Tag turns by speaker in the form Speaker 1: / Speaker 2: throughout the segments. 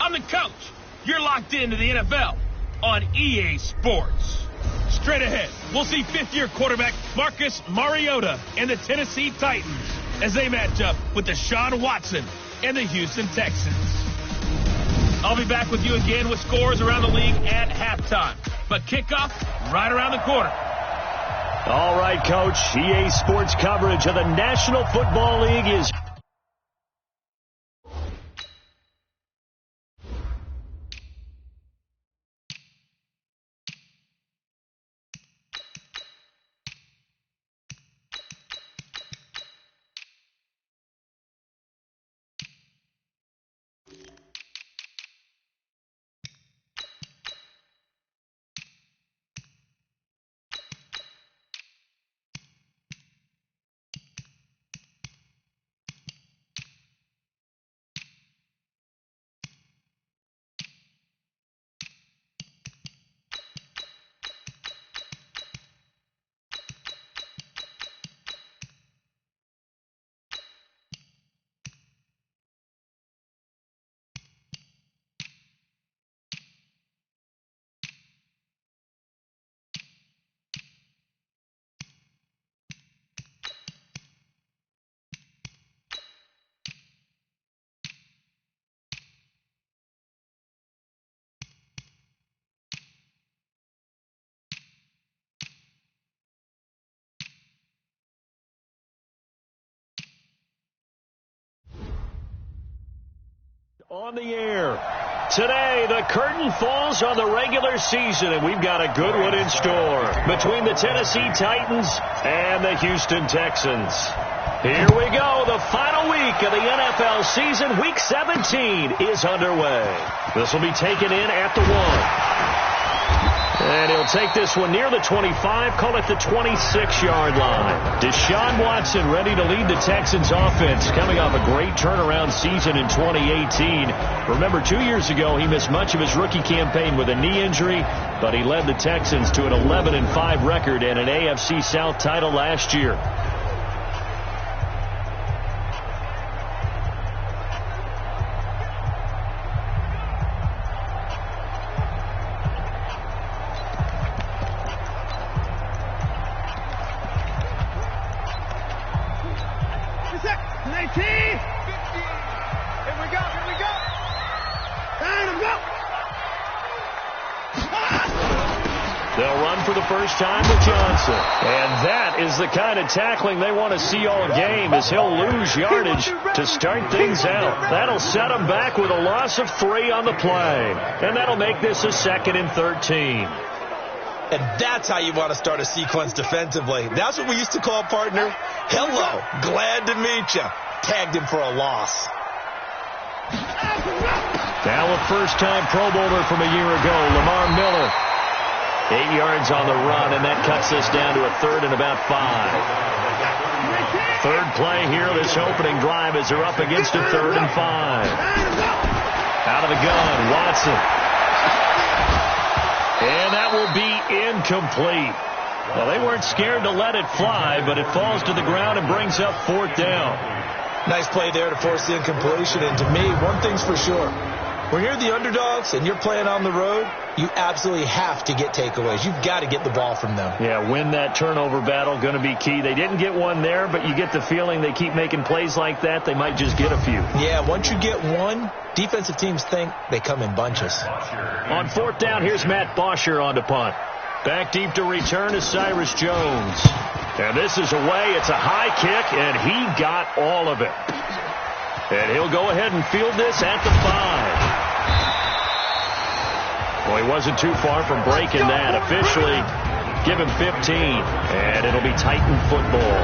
Speaker 1: I'm the coach. You're locked into the NFL on EA Sports. Straight ahead, we'll see fifth-year quarterback Marcus Mariota and the Tennessee Titans as they match up with Deshaun Watson and the Houston Texans. I'll be back with you again with scores around the league at halftime. But kickoff right around the corner.
Speaker 2: All right, Coach. EA Sports coverage of the National Football League is... On the air. Today, the curtain falls on the regular season, and we've got a good one in store between the Tennessee Titans and the Houston Texans. Here we go. The final week of the NFL season, Week 17, is underway. This will be taken in at the 1. And he'll take this one near the 25, call it the 26-yard line. Deshaun Watson ready to lead the Texans offense, coming off a great turnaround season in 2018. Remember, 2 years ago, he missed much of his rookie campaign with a knee injury, but he led the Texans to an 11-5 record and an AFC South title last year. They'll run for the first time with Johnson. And that is the kind of tackling they want to see all game, as he'll lose yardage to start things out. That'll set him back with a loss of 3 on the play. And that'll make this a 2nd and 13.
Speaker 3: And that's how you want to start a sequence defensively. That's what we used to call, partner, hello, glad to meet you. Tagged him for a loss.
Speaker 2: Now a first-time Pro Bowler from a year ago, Lamar Miller. 8 yards on the run, and that cuts us down to a 3rd and about 5. Third play here, this opening drive, as they're up against a 3rd and 5. Out of the gun, Watson. And that will be incomplete. Well, they weren't scared to let it fly, but it falls to the ground and brings up 4th down.
Speaker 3: Nice play there to force the incompletion, and to me, one thing's for sure. When you're the underdogs and you're playing on the road, you absolutely have to get takeaways. You've got to get the ball from them.
Speaker 2: Yeah, win that turnover battle, going to be key. They didn't get one there, but you get the feeling they keep making plays like that, they might just get a few.
Speaker 3: Yeah, once you get one, defensive teams think they come in bunches.
Speaker 2: On 4th down, here's Matt Bosher on to punt. Back deep to return is Cyrus Jones. And this is away. It's a high kick, and he got all of it. And he'll go ahead and field this at the 5. Well, he wasn't too far from breaking that. Officially, give him 15, and it'll be Titan football.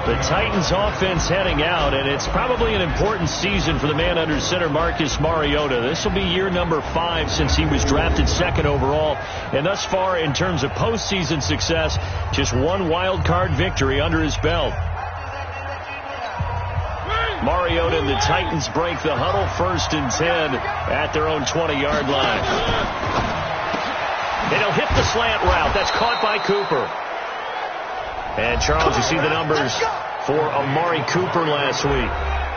Speaker 2: The Titans offense heading out, and it's probably an important season for the man under center, Marcus Mariota. This will be year number 5 since he was drafted 2nd overall, and thus far in terms of postseason success, just one wild card victory under his belt. Mariota and the Titans break the huddle, 1st and 10 at their own 20-yard line. And he'll hit the slant route. That's caught by Cooper. And, Charles, you see the numbers for Amari Cooper last week.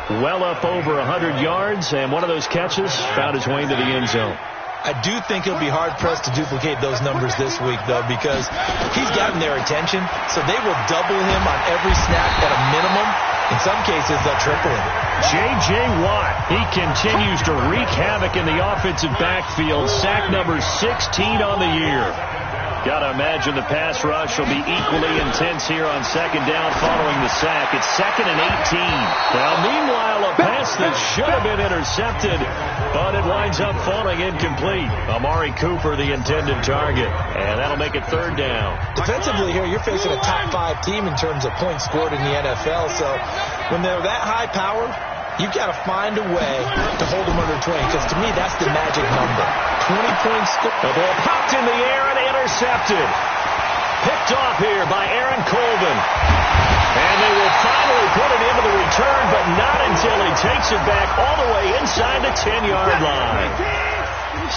Speaker 2: well up over 100 yards, and one of those catches found his way into the end zone.
Speaker 3: I do think he'll be hard-pressed to duplicate those numbers this week, though, because he's gotten their attention, so they will double him on every snap at a minimum. In some cases, they'll triple him.
Speaker 2: J.J. Watt, he continues to wreak havoc in the offensive backfield. Sack number 16 on the year. Got to imagine the pass rush will be equally intense here on second down following the sack. It's 2nd and 18. Now, meanwhile, a pass that should have been intercepted, but it winds up falling incomplete. Amari Cooper, the intended target, and that'll make it 3rd down.
Speaker 3: Defensively here, you're facing a top 5 team in terms of points scored in the NFL, so when they're that high-powered, you've got to find a way to hold them under 20, because to me, that's the magic number. 20 points.
Speaker 2: The ball popped in the air and intercepted. Picked off here by Aaron Colvin. And they will finally put it into the return, but not until he takes it back all the way inside the 10-yard line.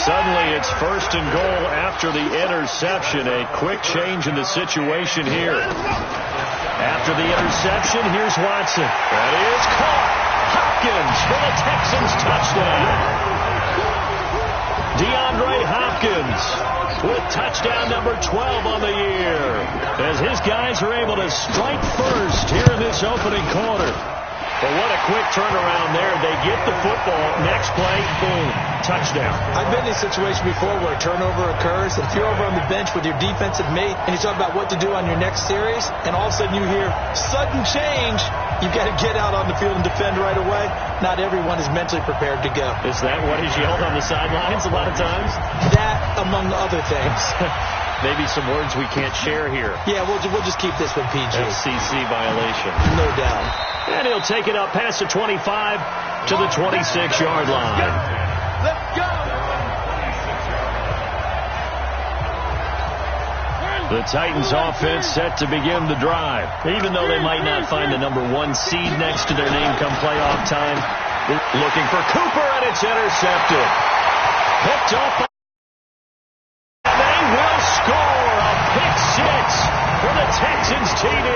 Speaker 2: Suddenly, it's 1st and goal after the interception. A quick change in the situation here. After the interception, here's Watson. That is caught. Hopkins for the Texans touchdown. DeAndre Hopkins with touchdown number 12 on the year, as his guys are able to strike first here in this opening quarter. But what a quick turnaround there. They get the football. Next play, boom, touchdown.
Speaker 3: I've been in a situation before where a turnover occurs, and if you're over on the bench with your defensive mate and you talk about what to do on your next series, and all of a sudden you hear sudden change, you've got to get out on the field and defend right away. Not everyone is mentally prepared to go.
Speaker 2: Is that what is yelled on the sidelines a lot of times?
Speaker 3: That, among other things.
Speaker 2: Maybe some words we can't share here.
Speaker 3: Yeah, we'll just keep this one PG.
Speaker 2: FCC violation.
Speaker 3: No doubt.
Speaker 2: And he'll take it up past the 25 to the 26-yard line.
Speaker 1: Let's go!
Speaker 2: The Titans offense set to begin the drive. Even though they might not find the number 1 seed next to their name come playoff time, looking for Cooper, and it's intercepted. Picked up. And they will score a pick 6 for the Texans TD.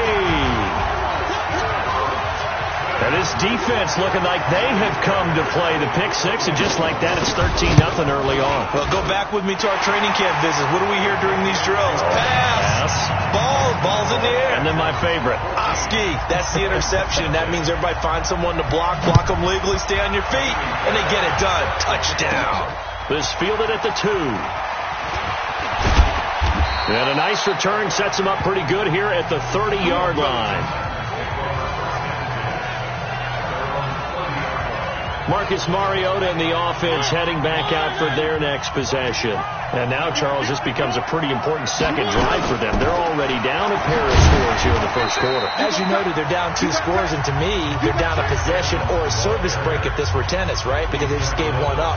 Speaker 2: And this defense looking like they have come to play the pick 6, and just like that, it's 13-0 early on.
Speaker 3: Well, go back with me to our training camp visits. What do we hear during these drills? Pass. Ball's in the air.
Speaker 2: And then my favorite.
Speaker 3: Oski. That's the interception. That means everybody finds someone to block them legally, stay on your feet, and they get it done. Touchdown.
Speaker 2: This fielded at the 2. And a nice return sets him up pretty good here at the 30-yard line. Marcus Mariota and the offense heading back out for their next possession. And now, Charles, this becomes a pretty important second drive for them. They're already down a pair of scores here in the first quarter.
Speaker 3: As you noted, they're down 2 scores, and to me, they're down a possession or a service break if this were tennis, right? Because they just gave one up.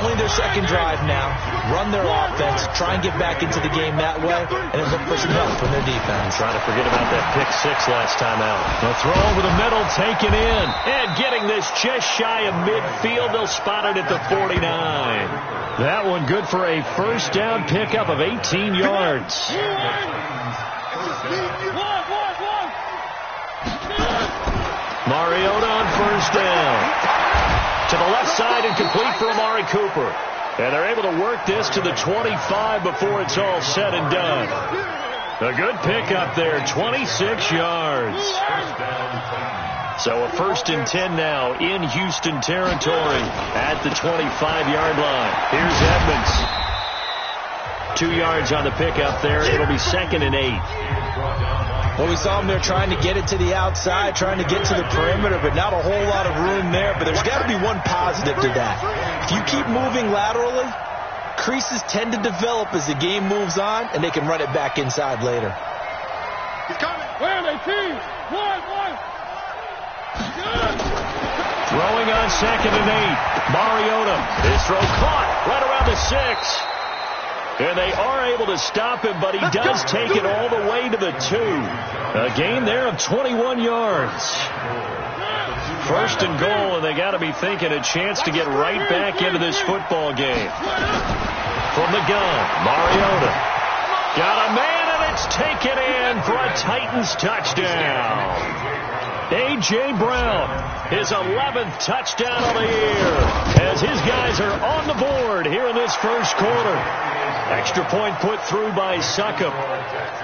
Speaker 3: Only their second drive now. Run their offense, try and get back into the game that way, and then look for some help from their defense.
Speaker 2: Trying to forget about that pick 6 last time out. The throw over the middle, taken in, and getting this just shy of midfield. They'll spot it at the 49. That one good for a first down pickup of 18 yards. Mariota on first down. To the left side and complete for Amari Cooper. And they're able to work this to the 25 before it's all said and done. A good pickup there, 26 yards. So a 1st and 10 now in Houston territory at the 25-yard line. Here's Edmonds. 2 yards on the pickup there. It'll be 2nd and 8.
Speaker 3: Well, we saw them there trying to get it to the outside, trying to get to the perimeter, but not a whole lot of room there. But there's got to be one positive to that. If you keep moving laterally, creases tend to develop as the game moves on, and they can run it back inside later.
Speaker 1: He's coming. Where are they, team? One.
Speaker 2: Throwing on 2nd and 8. Mariota. His throw caught right around the 6. And they are able to stop him, but he does take it all the way to the 2. A gain there of 21 yards. 1st and goal, and they got to be thinking a chance to get right back into this football game. From the gun, Mariota. Got a man, and it's taken in for a Titans touchdown. A.J. Brown, his 11th touchdown of the year, as his guys are on the board here in this first quarter. Extra point put through by Succop.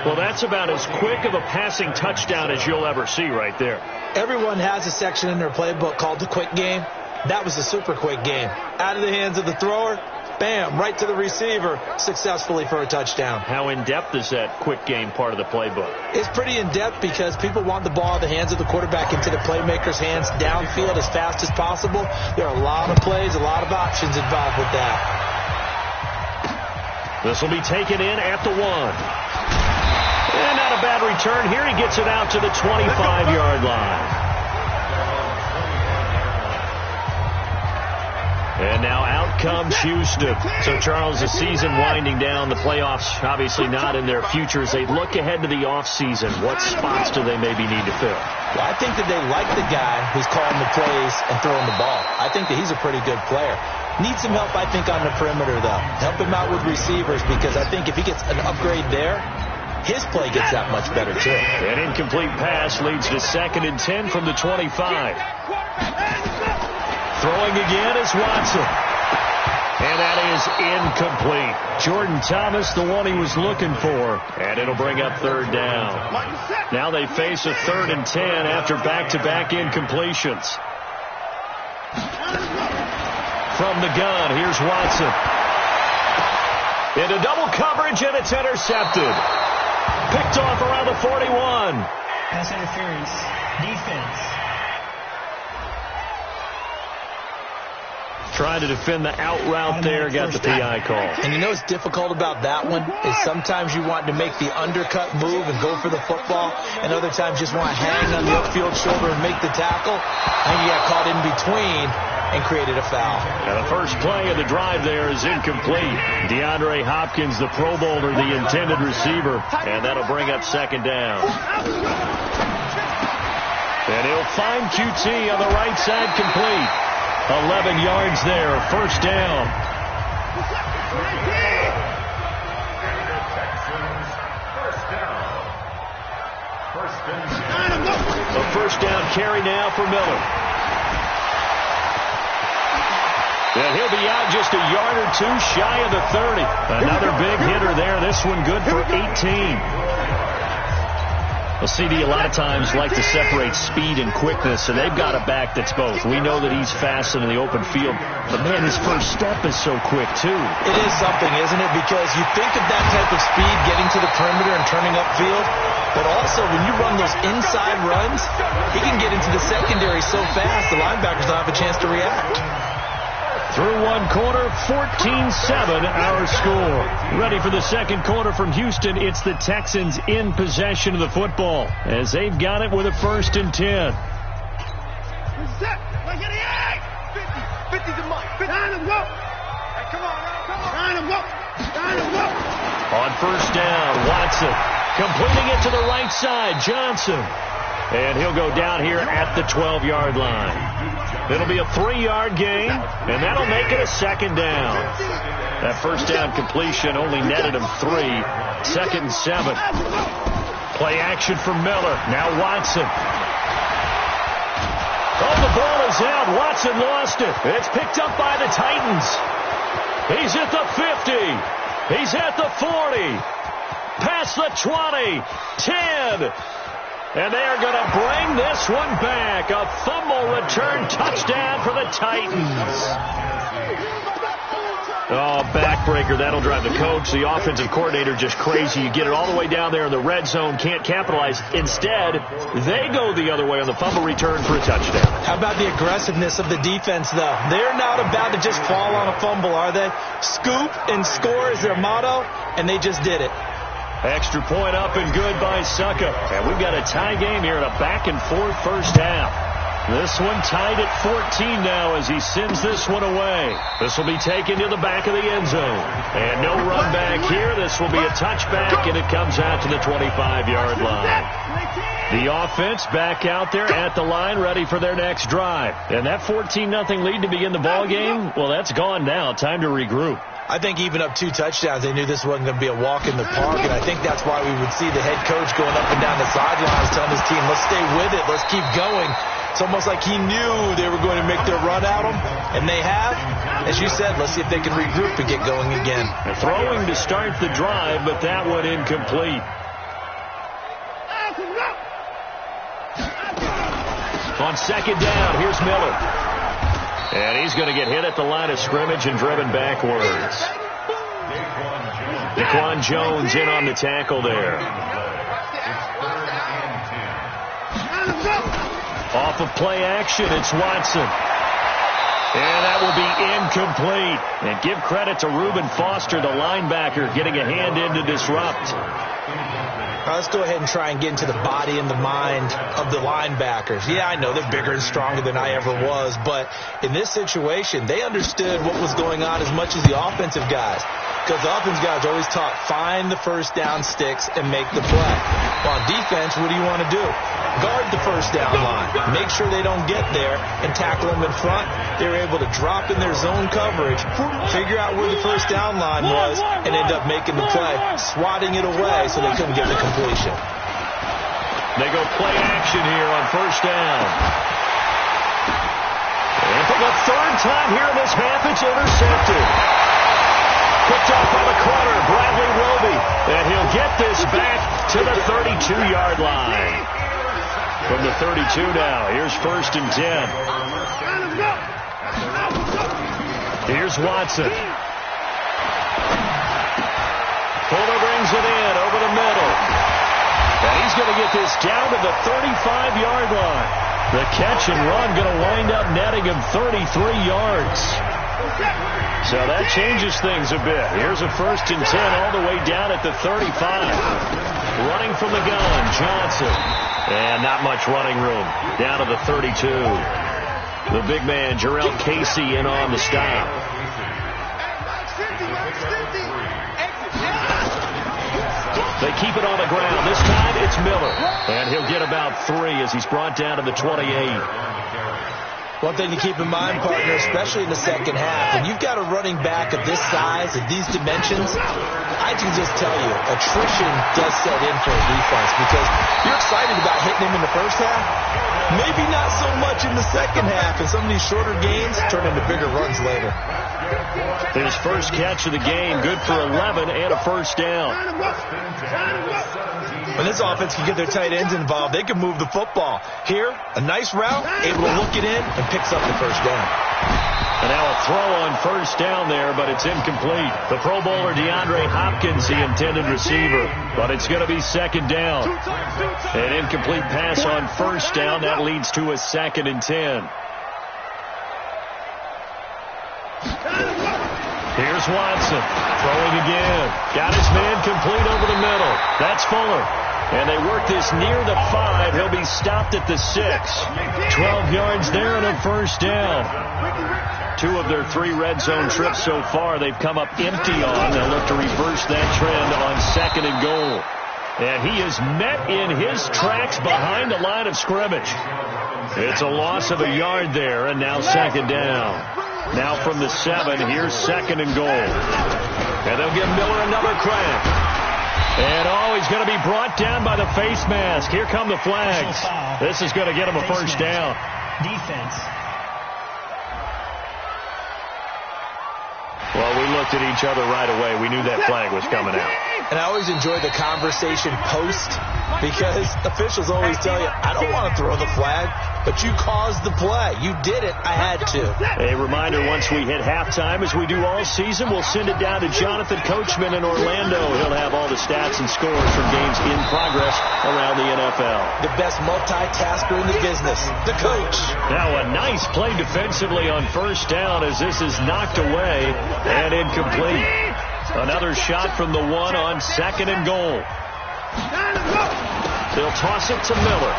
Speaker 2: Well, that's about as quick of a passing touchdown as you'll ever see right there.
Speaker 3: Everyone has a section in their playbook called the quick game. That was a super quick game. Out of the hands of the thrower, bam, right to the receiver, successfully for a touchdown.
Speaker 2: How in-depth is that quick game part of the playbook?
Speaker 3: It's pretty in-depth because people want the ball in the hands of the quarterback into the playmaker's hands downfield as fast as possible. There are a lot of plays, a lot of options involved with that.
Speaker 2: This will be taken in at the 1. And not a bad return here. He gets it out to the 25-yard line. And now out comes Houston. So, Charles, the season winding down, the playoffs obviously not in their future. As they look ahead to the offseason, what spots do they maybe need to fill?
Speaker 3: Well, I think that they like the guy who's calling the plays and throwing the ball. I think that he's a pretty good player. Needs some help, I think, on the perimeter, though. Help him out with receivers, because I think if he gets an upgrade there, his play gets that much better, too.
Speaker 2: An incomplete pass leads to 2nd and 10 from the 25. Throwing again is Watson. And that is incomplete. Jordan Thomas, the one he was looking for. And it'll bring up 3rd down. Now they face a 3rd and 10 after back-to-back incompletions. From the gun, here's Watson. Into double coverage, and it's intercepted. Picked off around the 41.
Speaker 4: Pass interference. Defense.
Speaker 2: Trying to defend the out route there, got the PI call.
Speaker 3: And you know what's difficult about that one is sometimes you want to make the undercut move and go for the football, and other times just want to hang on the upfield shoulder and make the tackle. I think you got caught in between and created a foul.
Speaker 2: Now the first play of the drive there is incomplete. DeAndre Hopkins, the Pro Bowler, the intended receiver, and that'll bring up 2nd down. And he'll find QT on the right side, complete. 11 yards there, 1st down. A 1st down carry now for Miller. And he'll be out just a yard or 2 shy of the 30. Another big hitter there. This one good for 18. Well, CD a lot of times like to separate speed and quickness, and they've got a back that's both. We know that he's fast in the open field, but, man, his first step is so quick, too.
Speaker 3: It is something, isn't it? Because you think of that type of speed getting to the perimeter and turning upfield, but also when you run those inside runs, he can get into the secondary so fast the linebackers don't have a chance to react.
Speaker 2: Through 1 quarter, 14-7 our score. Ready for the 2nd quarter from Houston. It's the Texans in possession of the football as they've got it with a 1st and 10.
Speaker 5: 50's a mark. 50. Come on.
Speaker 2: On 1st down, Watson completing it to the right side. Johnson. And he'll go down here at the 12-yard line. It'll be a 3-yard gain, and that'll make it a 2nd down. That 1st down completion only netted him 3. 2nd and 7. Play action for Miller. Now Watson. Oh, the ball is out. Watson lost it. It's picked up by the Titans. He's at the 50. He's at the 40. Past the 20. 10. And they are going to bring this one back. A fumble return touchdown for the Titans. Oh, backbreaker. That'll drive the coach, the offensive coordinator, just crazy. You get it all the way down there in the red zone, can't capitalize. Instead, they go the other way on the fumble return for a touchdown.
Speaker 3: How about the aggressiveness of the defense, though? They're not about to just fall on a fumble, are they? Scoop and score is their motto, and they just did it.
Speaker 2: Extra point up and good by Succop. And we've got a tie game here in a back-and-forth 1st half. This one tied at 14 now as he sends this one away. This will be taken to the back of the end zone. And no run back here. This will be a touchback, and it comes out to the 25-yard line. The offense back out there at the line, ready for their next drive. And that 14-0 lead to begin the ball game, well, that's gone now. Time to regroup.
Speaker 3: I think even up 2 touchdowns, they knew this wasn't going to be a walk in the park, and I think that's why we would see the head coach going up and down the sidelines telling his team, let's stay with it, let's keep going. It's almost like he knew they were going to make their run at him, and they have. As you said, let's see if they can regroup and get going again.
Speaker 2: They're throwing to start the drive, but that one incomplete. On second down, here's Miller. And he's going to get hit at the line of scrimmage and driven backwards. Daquan Jones in on the tackle there. Off of play action, it's Watson. And that will be incomplete. And give credit to Reuben Foster, the linebacker, getting a hand in to disrupt.
Speaker 3: Let's go ahead and try and get into the body and the mind of the linebackers. Yeah, I know they're bigger and stronger than I ever was, but in this situation, they understood what was going on as much as the offensive guys. Because the offensive guys are always taught, find the first down sticks and make the play. Well, on defense, what do you want to do? Guard the first down line. Make sure they don't get there and tackle them in front. They were able to drop in their zone coverage, figure out where the first down line was, and end up making the play, swatting it away so they couldn't get the completion.
Speaker 2: They go play action here on first down. And for the third time here in this half, it's intercepted. Picked off by the corner, Bradley Roby. And he'll get this back to the 32-yard line. From the 32 now, here's 1st and 10. Here's Watson. Fuller brings it in over the middle. And he's going to get this down to the 35-yard line. The catch and run going to wind up netting him 33 yards. So that changes things a bit. Here's a 1st and 10 all the way down at the 35. Running from the gun, Johnson. And not much running room. Down to the 32. The big man, Jarrell Casey, in on the stop. They keep it on the ground. This time it's Miller. And he'll get about 3 as he's brought down to the 28.
Speaker 3: One thing to keep in mind, partner, especially in the second half, when you've got a running back of this size, of these dimensions, I can just tell you, attrition does set in for a defense because you're excited about hitting him in the first half. Maybe not so much in the second half, and some of these shorter gains turn into bigger runs later.
Speaker 2: His first catch of the game, good for 11 and a first down.
Speaker 3: When this offense can get their tight ends involved, they can move the football. Here, a nice route, able to look it in, and picks up the first down.
Speaker 2: And now a throw on first down there, but it's incomplete. The Pro Bowler DeAndre Hopkins, the intended receiver, but it's going to be second down. An incomplete pass on first down, that leads to a 2nd and 10. Here's Watson, throwing again. Got his man complete over the middle. That's Fuller. And they work this near the 5. He'll be stopped at the 6. 12 yards there and a first down. 2 of their 3 red zone trips so far they've come up empty on. They'll look to reverse that trend on 2nd and goal. And he is met in his tracks behind the line of scrimmage. It's a loss of a yard there, and now 2nd down. Now from the 7, here's 2nd and goal. And they'll give Miller another crack. And, he's going to be brought down by the face mask. Here come the flags. This is going to get him a first down.
Speaker 4: Defense.
Speaker 2: Well, we looked at each other right away. We knew that flag was coming out.
Speaker 3: And I always enjoy the conversation post because officials always tell you, I don't want to throw the flag, but you caused the play. You did it. I had to.
Speaker 2: A reminder, once we hit halftime, as we do all season, we'll send it down to Jonathan Coachman in Orlando. He'll have all the stats and scores from games in progress around the NFL.
Speaker 3: The best multitasker in the business, the coach.
Speaker 2: Now a nice play defensively on first down as this is knocked away and incomplete. Another shot from the 1 on 2nd and goal. They'll toss it to Miller.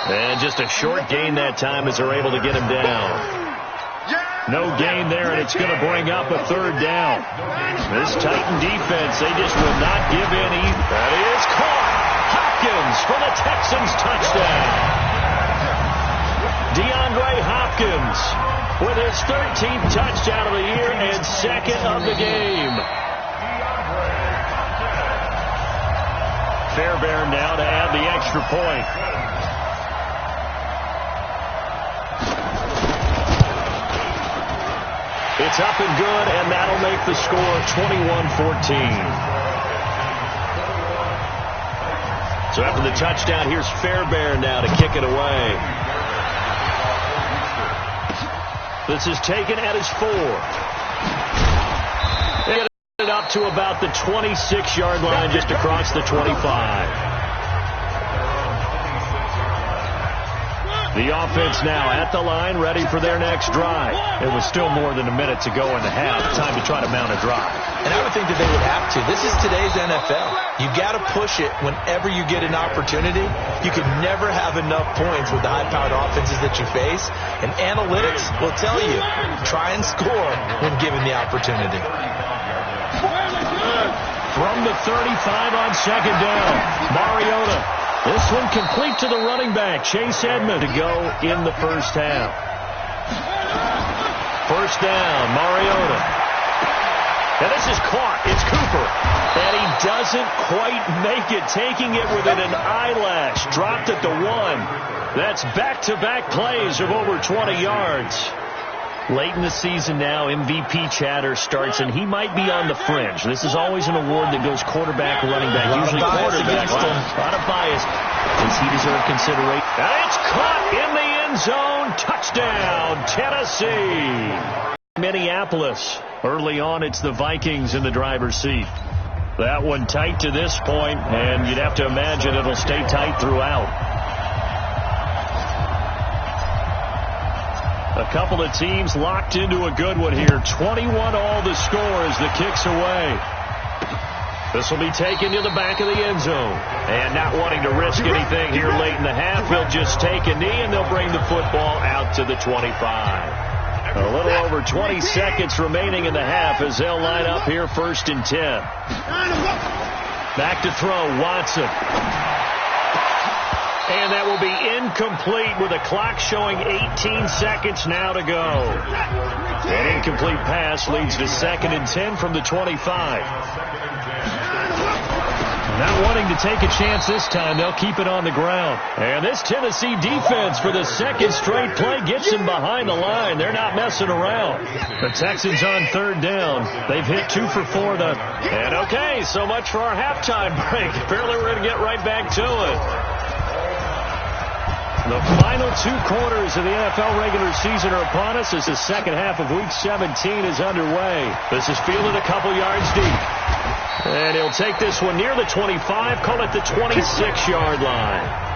Speaker 2: And just a short gain that time as they're able to get him down. No gain there, and it's going to bring up a third down. This Titan defense, they just will not give in either. That is caught. Hopkins for the Texans touchdown. DeAndre Hopkins with his 13th touchdown of the year and second of the game. Fairbairn now to add the extra point. It's up and good, and that'll make the score 21-14. So after the touchdown, here's Fairbairn now to kick it away. This is taken at his 4. They get it up to about the 26-yard line, just across the 25. The offense now at the line, ready for their next drive. It was still more than a minute to go in the half. Time to try to mount a drive.
Speaker 3: And I would think that they would have to. This is today's NFL. You got to push it whenever you get an opportunity. You can never have enough points with the high-powered offenses that you face. And analytics will tell you, try and score when given the opportunity.
Speaker 2: From the 35 on second down, Mariota. This one complete to the running back, Chase Edmonds, to go in the first half. First down, Mariota. And this is caught. It's Cooper. And he doesn't quite make it, taking it within an eyelash. Dropped at the 1. That's back-to-back plays of over 20 yards. Late in the season now, MVP chatter starts, and he might be on the fringe. This is always an award that goes quarterback, running back, usually quarterback. A lot of bias. Does he deserve consideration? And it's caught in the end zone. Touchdown, Tennessee. Minneapolis. Early on, it's the Vikings in the driver's seat. That one tight to this point, and you'd have to imagine it'll stay tight throughout. A couple of teams locked into a good one here. 21 all the score as the kick's away. This will be taken to the back of the end zone. And not wanting to risk anything here late in the half, he'll just take a knee and they'll bring the football out to the 25. A little over 20 seconds remaining in the half as they'll line up here first and 10. Back to throw, Watson. And that will be incomplete with a clock showing 18 seconds now to go. An incomplete pass leads to second and 10 from the 25. Not wanting to take a chance this time, they'll keep it on the ground. And this Tennessee defense for the second straight play gets them behind the line. They're not messing around. The Texans on third down. They've hit 2 for 4. And okay, so much for our halftime break. Apparently we're going to get right back to it. The final 2 quarters of the NFL regular season are upon us as the second half of Week 17 is underway. This is fielded a couple yards deep. And he'll take this one near the 25, call it the 26-yard line.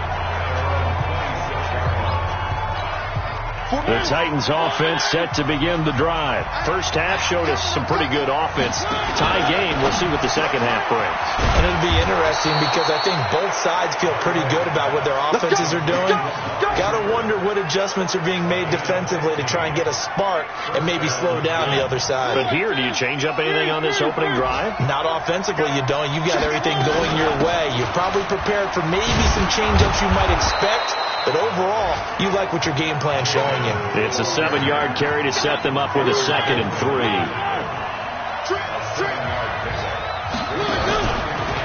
Speaker 2: The Titans offense set to begin the drive. First half showed us some pretty good offense. Tie game, we'll see what the second half brings.
Speaker 3: And it'll be interesting because I think both sides feel pretty good about what their offenses are doing. Got to wonder what adjustments are being made defensively to try and get a spark and maybe slow down the other side.
Speaker 2: But here, do you change up anything on this opening drive?
Speaker 3: Not offensively, you don't. You've got everything going your way. You're probably prepared for maybe some change-ups you might expect. But overall, you like what your game plan's showing you.
Speaker 2: It's a 7-yard carry to set them up with a second and 3.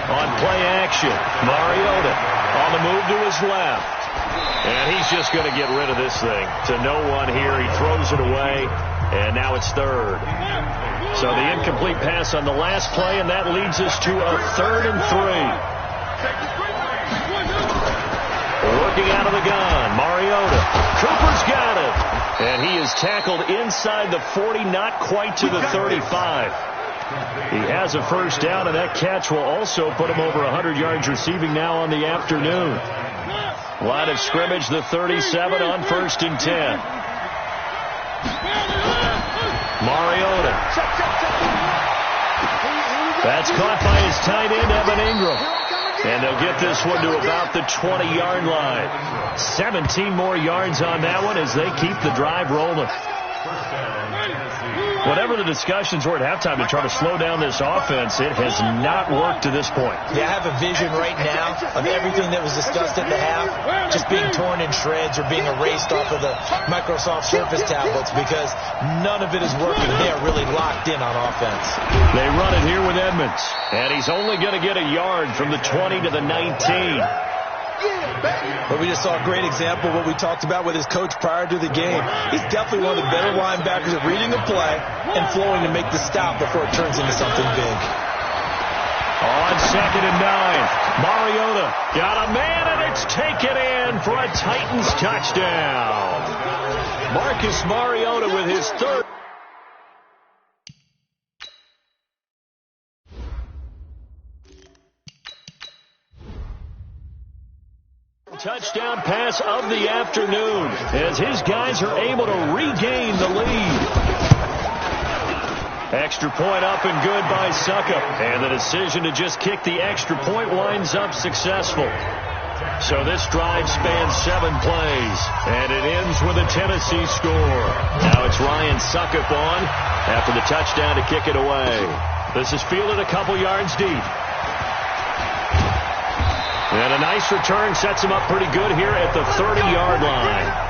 Speaker 2: On play action, Mariota on the move to his left. And he's just going to get rid of this thing to no one here. He throws it away, and now it's third. So the incomplete pass on the last play, and that leads us to a 3rd and 3. Working out of the gun, Mariota. Cooper's got it. And he is tackled inside the 40, not quite to the 35. He has a first down, and that catch will also put him over 100 yards receiving now on the afternoon. Line of scrimmage, the 37 on 1st and 10. Mariota. That's caught by his tight end, Evan Ingram. And they'll get this one to about the 20-yard line. 17 more yards on that one as they keep the drive rolling. Whatever the discussions were at halftime to try to slow down this offense, it has not worked to this point.
Speaker 3: Yeah, I have a vision right now of everything that was discussed at the half just being torn in shreds or being erased off of the Microsoft Surface tablets because none of it is working. They are really locked in on offense.
Speaker 2: They run it here with Edmonds, and he's only going to get a yard from the 20 to the 19.
Speaker 3: But we just saw a great example of what we talked about with his coach prior to the game. He's definitely one of the better linebackers at reading a play and flowing to make the stop before it turns into something big.
Speaker 2: On 2nd and 9, Mariota got a man, and it's taken in for a Titans touchdown. Marcus Mariota with his third. Touchdown pass of the afternoon as his guys are able to regain the lead. Extra point up and good by Suckup. And the decision to just kick the extra point winds up successful. So this drive spans 7 plays, and it ends with a Tennessee score. Now it's Ryan Suckup on after the touchdown to kick it away. This is fielded a couple yards deep. And a nice return sets him up pretty good here at the 30-yard line.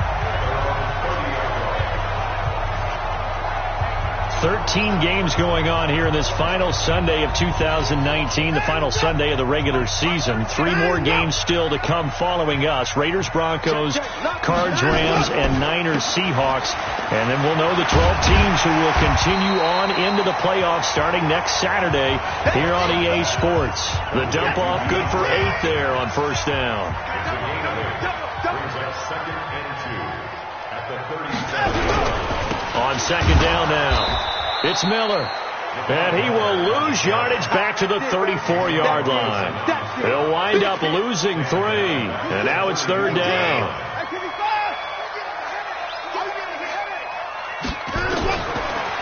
Speaker 2: 13 games going on here in this final Sunday of 2019, the final Sunday of the regular season. 3 more games still to come following us. Raiders, Broncos, Cards, Rams, and Niners, Seahawks. And then we'll know the 12 teams who will continue on into the playoffs starting next Saturday here on EA Sports. The dump off good for 8 there on first down. On 2nd down now. It's Miller, and he will lose yardage back to the 34-yard line. He'll wind up losing 3, and now it's 3rd down.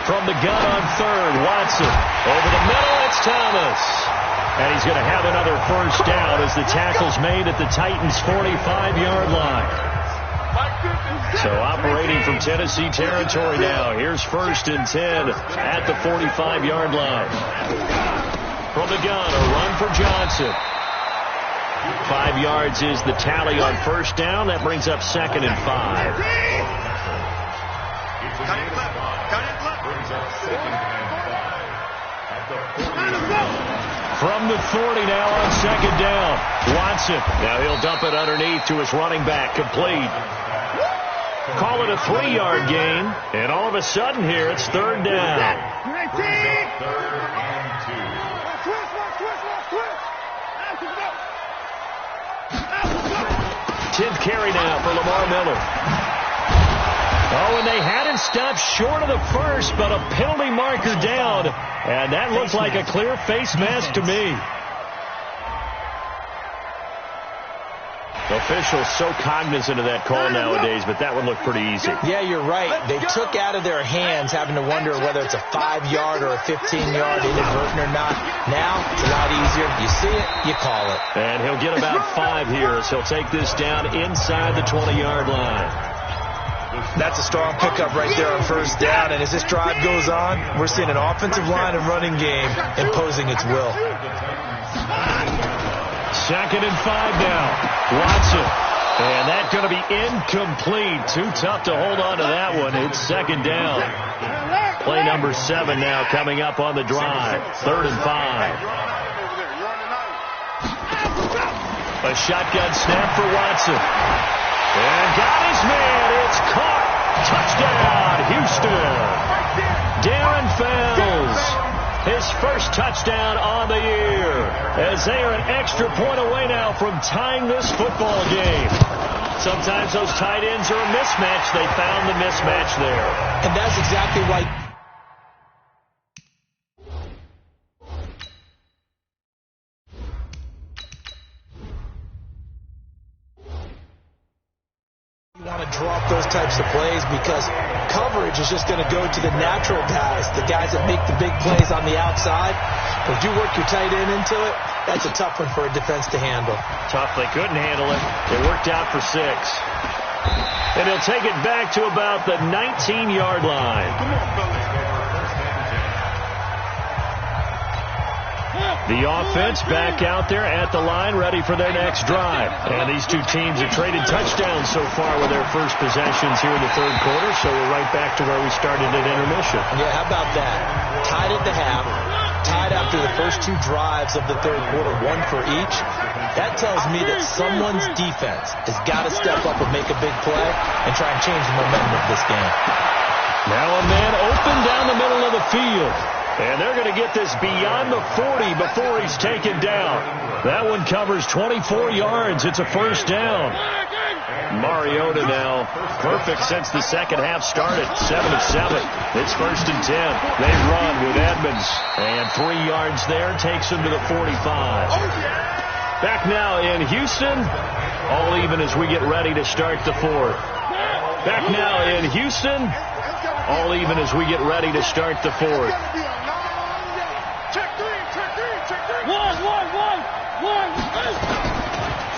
Speaker 2: From the gun on 3rd, Watson. Over the middle, it's Thomas. And he's going to have another first down as the tackle's made at the Titans' 45-yard line. So operating from Tennessee territory now. Here's 1st and 10 at the 45-yard line. From the gun, a run for Johnson. 5 yards is the tally on first down. That brings up 2nd and 5. From the 40 now on 2nd down. Watson. Now he'll dump it underneath to his running back. Complete. Call it a 3-yard gain, and all of a sudden here it's 3rd down. 10th carry now for Lamar Miller. Oh, and they had it stopped short of the first, but a penalty marker down, and that looked like a clear face mask to me. Officials so cognizant of that call nowadays, but that one looked pretty easy.
Speaker 3: Yeah, you're right. They took out of their hands having to wonder whether it's a 5-yard or a 15-yard inadvertent or not. Now, it's a lot easier. You see it, you call it.
Speaker 2: And he'll get about 5 here as he'll take this down inside the 20-yard line.
Speaker 3: That's a strong pickup right there on first down, and as this drive goes on, we're seeing an offensive line and running game imposing its will.
Speaker 2: 2nd and 5 now. Watson. And that's going to be incomplete. Too tough to hold on to that one. It's 2nd down. Play number 7 now coming up on the drive. 3rd and 5. A shotgun snap for Watson. And got his man. It's caught. Touchdown, Houston. Darren Fells. His first touchdown on the year as they are an extra point away now from tying this football game. Sometimes those tight ends are a mismatch. They found the mismatch there.
Speaker 3: And that's exactly why you want to drop those types of plays because coverage is just going to go to the natural guys, the guys that make the big plays on the outside. But if you work your tight end into it, That's a tough one for a defense to handle.
Speaker 2: Tough. They couldn't handle it. It worked out for 6. And he'll take it back to about the 19-yard line. The offense back out there at the line, ready for their next drive. And these two teams have traded touchdowns so far with their first possessions here in the third quarter, so we're right back to where we started at intermission.
Speaker 3: Yeah, how about that? Tied at the half, tied after the first 2 drives of the third quarter, 1 for each. That tells me that someone's defense has got to step up and make a big play and try and change the momentum of this game.
Speaker 2: Now a man open down the middle of the field. And they're going to get this beyond the 40 before he's taken down. That one covers 24 yards. It's a first down. Mariota now perfect since the second half started. 7 of 7. It's first and 10. They run with Edmonds. And 3 yards there takes him to the 45. Back now in Houston. All even as we get ready to start the fourth. Back now in Houston. All even as we get ready to start the fourth.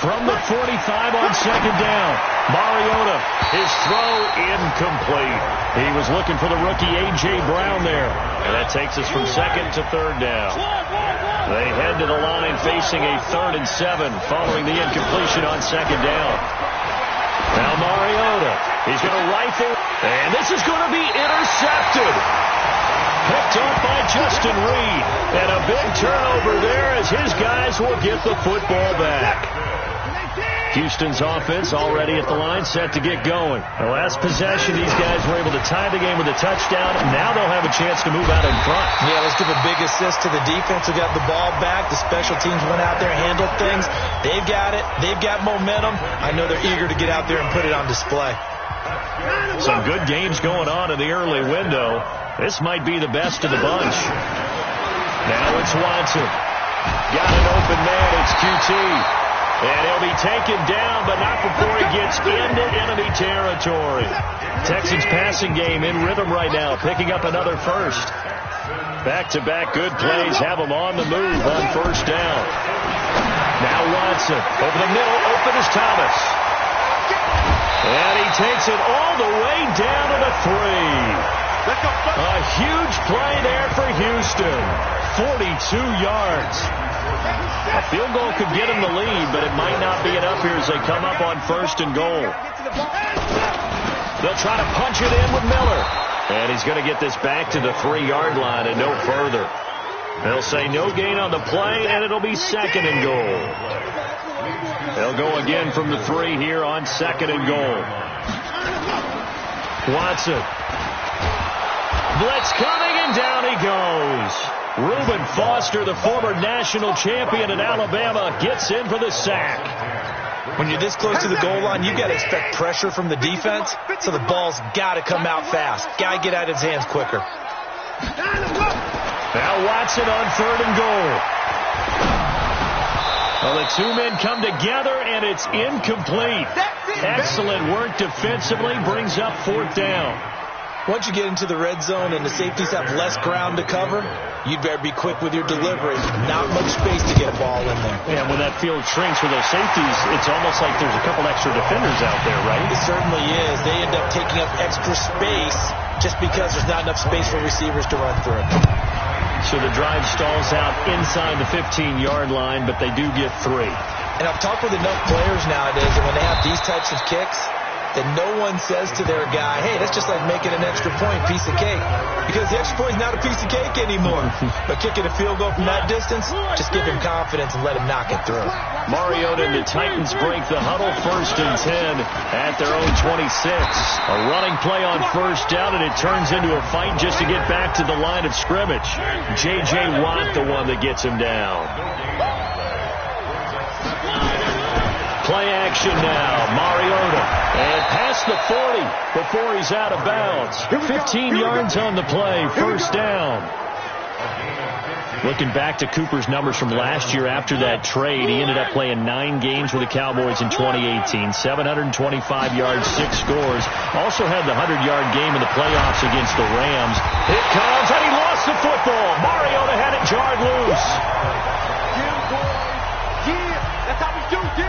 Speaker 2: From the 45 on second down, Mariota, his throw incomplete. He was looking for the rookie A.J. Brown there. And that takes us from second to third down. They head to the line facing a 3rd and 7 following the incompletion on second down. Now Mariota, he's going to rifle, and this is going to be intercepted. Picked up by Justin Reed. And a big turnover there as his guys will get the football back. Houston's offense already at the line, set to get going. The last possession, these guys were able to tie the game with a touchdown. Now they'll have a chance to move out in front.
Speaker 3: Yeah, let's give a big assist to the defense who got the ball back. The special teams went out there, handled things. They've got it. They've got momentum. I know they're eager to get out there and put it on display.
Speaker 2: Some good games going on in the early window. This might be the best of the bunch. Now it's Watson. Got an open man. It's QT. And he'll be taken down, but not before he gets into enemy territory. Texans passing game in rhythm right now, picking up another first. Back-to-back good plays have them on the move on first down. Now Watson over the middle, open is Thomas. And he takes it all the way down to the 3. A huge play there for Houston. 42 yards. A field goal could get him the lead, but it might not be enough here as they come up on first and goal. They'll try to punch it in with Miller. And he's going to get this back to the 3-yard line and no further. They'll say no gain on the play, and it'll be second and goal. They'll go again from the 3 here on second and goal. Watson. Blitz coming, and down he goes. Reuben Foster, the former national champion in Alabama, gets in for the sack.
Speaker 3: When you're this close to the goal line, you've got to expect pressure from the defense, so the ball's got to come out fast. Got to get out of his hands quicker.
Speaker 2: Now Watson on 3rd and goal. Well, the 2 men come together, and it's incomplete. Excellent work defensively, brings up 4th down.
Speaker 3: Once you get into the red zone and the safeties have less ground to cover, you'd better be quick with your delivery. Not much space to get a ball in there.
Speaker 2: Yeah, when that field shrinks with those safeties, it's almost like there's a couple extra defenders out there, right?
Speaker 3: It certainly is. They end up taking up extra space just because there's not enough space for receivers to run through.
Speaker 2: So the drive stalls out inside the 15-yard line, but they do get 3.
Speaker 3: And I've talked with enough players nowadays, and when they have these types of kicks, that no one says to their guy, hey, that's just like making an extra point, piece of cake. Because the extra point is not a piece of cake anymore. But kicking a field goal from that distance, just give him confidence and let him knock it through.
Speaker 2: Mariota and the Titans break the huddle, 1st and 10 at their own 26. A running play on first down, and it turns into a fight just to get back to the line of scrimmage. J.J. Watt, the one that gets him down. Play action now. Mariota. And past the 40 before he's out of bounds. 15 yards on the play. First down. Looking back to Cooper's numbers from last year after that trade, he ended up playing 9 games with the Cowboys in 2018. 725 yards, 6 scores. Also had the 100-yard game in the playoffs against the Rams. It comes, and he lost the football. Mariota had it jarred loose.
Speaker 5: That's how we do, D.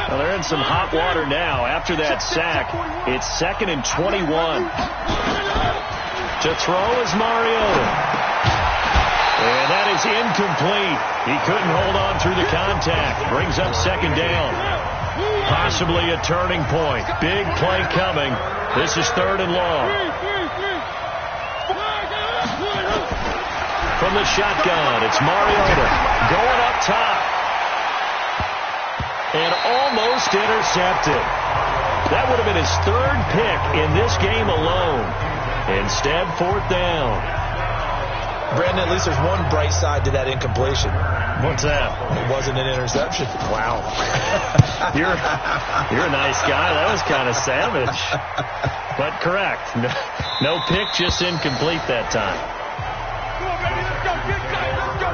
Speaker 2: Well, they're in some hot water now. After that sack, it's 2nd and 21. To throw is Mariota. And that is incomplete. He couldn't hold on through the contact. Brings up 2nd down. Possibly a turning point. Big play coming. This is 3rd and long. From the shotgun, it's Mariota going up top. And almost intercepted. That would have been his 3rd pick in this game alone. Instead, 4th down.
Speaker 3: Brandon, at least there's one bright side to that incompletion.
Speaker 2: What's that?
Speaker 3: It wasn't an interception.
Speaker 2: Wow. You're a nice guy. That was kind of savage. But correct. No pick, just incomplete that time.
Speaker 5: Come on, baby, let's go. Big guy, let's go.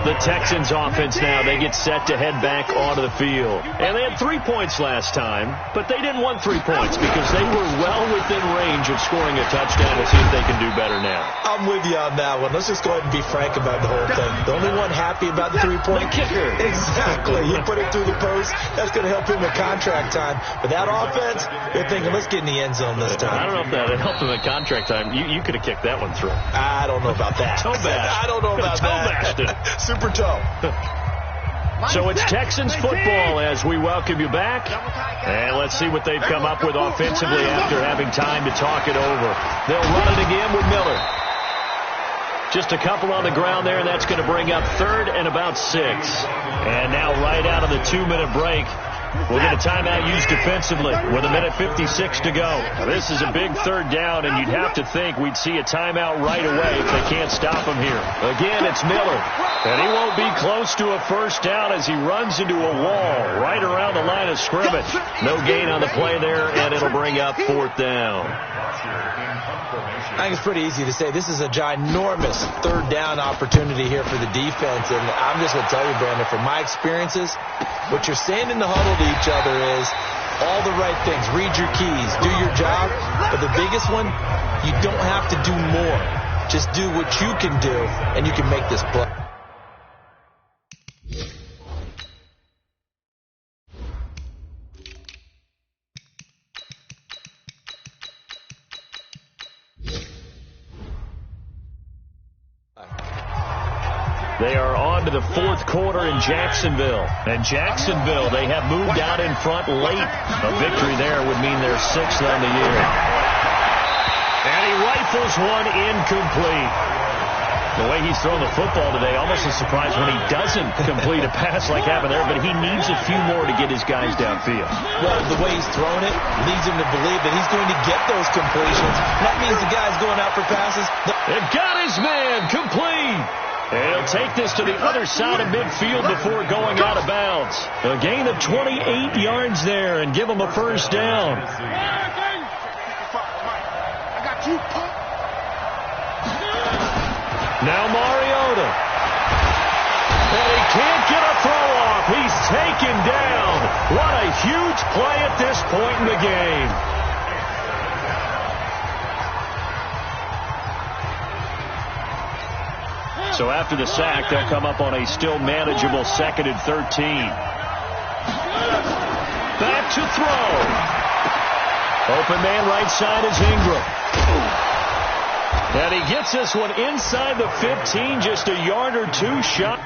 Speaker 2: The Texans offense now, they get set to head back onto the field. And they had 3 points last time, but they didn't want 3 points because they were well within range of scoring a touchdown. We'll see if they can do better now.
Speaker 3: I'm with you on that one. Let's just go ahead and be frank about the whole thing. The only one happy about the 3-point
Speaker 2: kicker.
Speaker 3: Exactly. He put it through the post. That's going to help him at contract time. But that offense, they're thinking, let's get in the end zone this time.
Speaker 2: I don't know if that helped him at contract time. You could have kicked that one through.
Speaker 3: I don't know about that.
Speaker 2: Toe bash.
Speaker 3: I don't know about that. Super toe.
Speaker 2: So it's Texans football as we welcome you back. And let's see what they've come up with offensively after having time to talk it over. They'll run it again with Miller. Just a couple on the ground there, and that's going to bring up 3rd and about 6. And now right out of the 2-minute break, we'll get a timeout used defensively with 1:56 to go. Now, this is a big 3rd down, and you'd have to think we'd see a timeout right away if they can't stop him here. Again, it's Miller, and he won't be close to a 1st down as he runs into a wall right around the line of scrimmage. No gain on the play there, and it'll bring up 4th down.
Speaker 3: I think it's pretty easy to say this is a ginormous 3rd down opportunity here for the defense. And I'm just going to tell you, Brandon, from my experiences, what you're saying in the huddle to each other is all the right things. Read your keys. Do your job. But the biggest one, you don't have to do more. Just do what you can do, and you can make this play.
Speaker 2: They are on to the 4th quarter in Jacksonville. And Jacksonville, they have moved out in front late. A victory there would mean they're 6th on the year. And he rifles one incomplete. The way he's thrown the football today, almost a surprise when he doesn't complete a pass like happened there, but he needs a few more to get his guys downfield.
Speaker 3: Well, the way he's thrown it leads him to believe that he's going to get those completions. That means the guy's going out for passes.
Speaker 2: They've got his man complete. And he'll take this to the other side of midfield before going out of bounds. A gain of 28 yards there and give him a 1st down. Now Mariota. And he can't get a throw off. He's taken down. What a huge play at this point in the game. So after the sack, they'll come up on a still manageable 2nd and 13. Back to throw. Open man right side is Ingram. And he gets this one inside the 15, just a yard or 2 shot.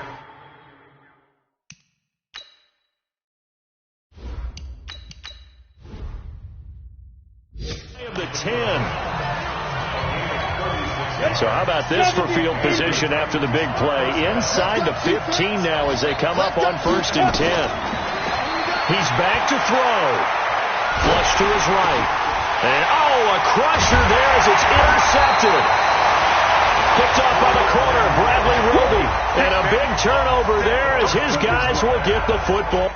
Speaker 2: Of the 10. So how about this for field position after the big play? Inside the 15 now as they come up on 1st and 10. He's back to throw. Flush to his right. And, a crusher there as it's intercepted. Picked up on the corner, Bradley Roby. And a big turnover there as his guys will get the football.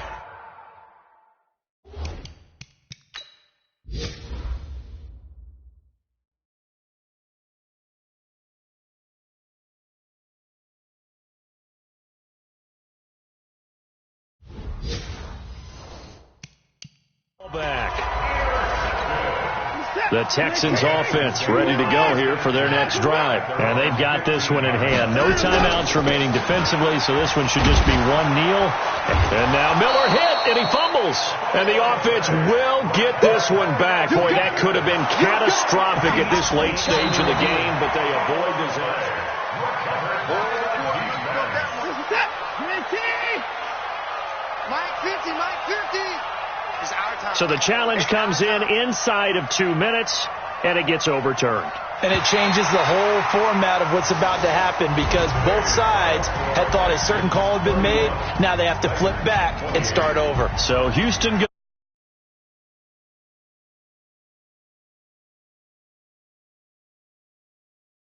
Speaker 2: Back. The Texans offense ready to go here for their next drive. And they've got this one in hand. No timeouts remaining defensively, so this one should just be one kneel. And now Miller hit, and he fumbles. And the offense will get this one back. Boy, that could have been catastrophic at this late stage of the game, but they avoid disaster.
Speaker 5: Mike 50, Mike 50. It's our time.
Speaker 2: So the challenge comes in inside of 2 minutes, and it gets overturned.
Speaker 3: And it changes the whole format of what's about to happen because both sides had thought a certain call had been made. Now they have to flip back and start over.
Speaker 2: So Houston